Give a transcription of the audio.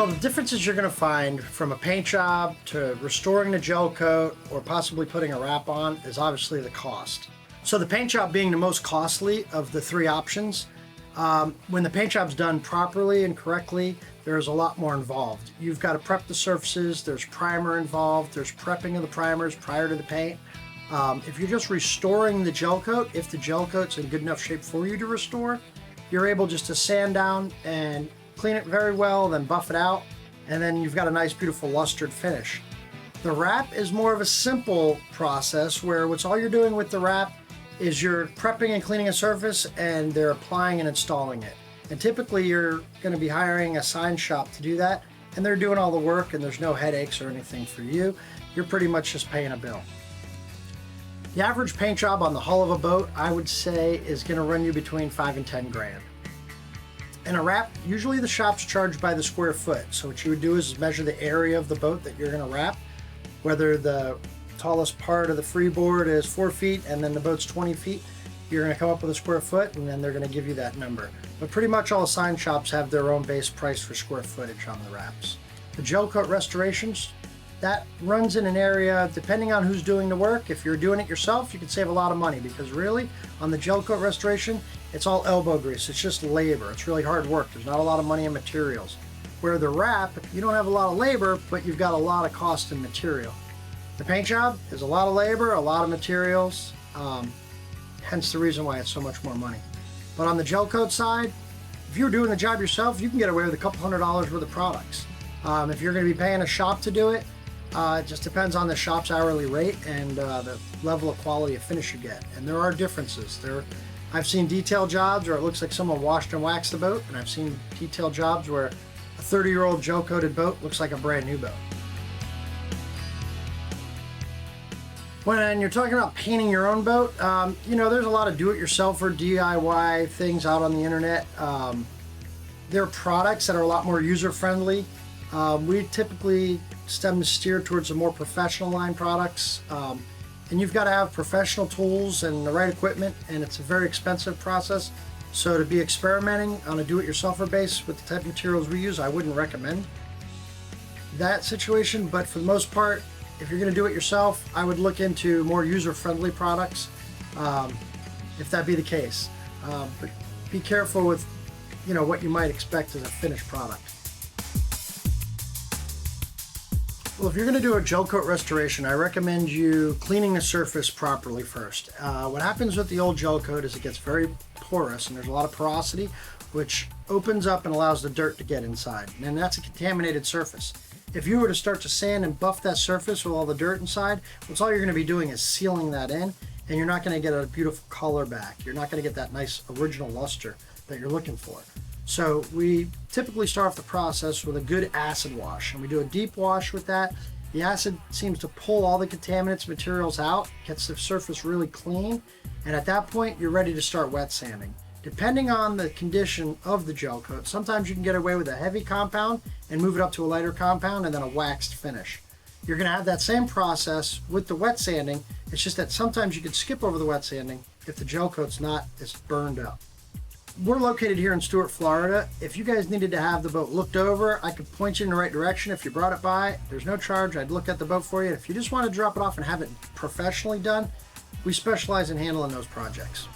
Well, the differences you're going to find from a paint job to restoring the gel coat or possibly putting a wrap on is obviously the cost. So the paint job being the most costly of the three options, when the paint job's done properly and correctly, there's a lot more involved. You've got to prep the surfaces, there's primer involved, there's prepping of the primers prior to the paint. If you're just restoring the gel coat, if the gel coat's in good enough shape for you to restore, you're able just to sand down and clean it very well, then buff it out, and then you've got a nice, beautiful lustered finish. The wrap is more of a simple process where what's all you're doing with the wrap is you're prepping and cleaning a surface and they're applying and installing it. And typically you're going to be hiring a sign shop to do that, and they're doing all the work and there's no headaches or anything for you. You're pretty much just paying a bill. The average paint job on the hull of a boat, I would say, is going to run you between 5 and 10 grand. In a wrap, usually the shop's charged by the square foot. So what you would do is measure the area of the boat that you're going to wrap, whether the tallest part of the freeboard is 4 feet and then the boat's 20 feet, you're going to come up with a square foot and then they're going to give you that number. But pretty much all the sign shops have their own base price for square footage on the wraps. The gel coat restorations, that runs in an area, depending on who's doing the work. If you're doing it yourself, you can save a lot of money, because really, on the gel coat restoration, it's all elbow grease. It's just labor. It's really hard work. There's not a lot of money in materials. Where the wrap, you don't have a lot of labor, but you've got a lot of cost in material. The paint job is a lot of labor, a lot of materials, hence the reason why it's so much more money. But on the gel coat side, if you're doing the job yourself, you can get away with a couple $100s worth of products. If you're going to be paying a shop to do it, it just depends on the shop's hourly rate and the level of quality of finish you get. And there are differences. I've seen detail jobs where it looks like someone washed and waxed the boat, and I've seen detail jobs where a 30-year-old gel-coated boat looks like a brand new boat. When you're talking about painting your own boat, there's a lot of do-it-yourself or DIY things out on the internet. There are products that are a lot more user-friendly. We typically steer towards the more professional line products, and you've got to have professional tools and the right equipment, and it's a very expensive process. So to be experimenting on a do-it-yourselfer base with the type of materials we use, I wouldn't recommend that situation. But for the most part, if you're going to do it yourself, I would look into more user-friendly products, if that be the case. But be careful with what you might expect as a finished product. Well, if you're going to do a gel coat restoration, I recommend you cleaning the surface properly first. What happens with the old gel coat is it gets very porous, and there's a lot of porosity, which opens up and allows the dirt to get inside, and that's a contaminated surface. If you were to start to sand and buff that surface with all the dirt inside, all you're going to be doing is sealing that in, and you're not going to get a beautiful color back. You're not going to get that nice original luster that you're looking for. So we typically start off the process with a good acid wash, and we do a deep wash with that. The acid seems to pull all the contaminants materials out, gets the surface really clean, and at that point you're ready to start wet sanding. Depending on the condition of the gel coat, sometimes you can get away with a heavy compound and move it up to a lighter compound and then a waxed finish. You're going to have that same process with the wet sanding. It's just that sometimes you could skip over the wet sanding if the gel coat's not as burned up. We're located here in Stuart, Florida. If you guys needed to have the boat looked over, I could point you in the right direction. If you brought it by, there's no charge. I'd look at the boat for you. If you just want to drop it off and have it professionally done, we specialize in handling those projects.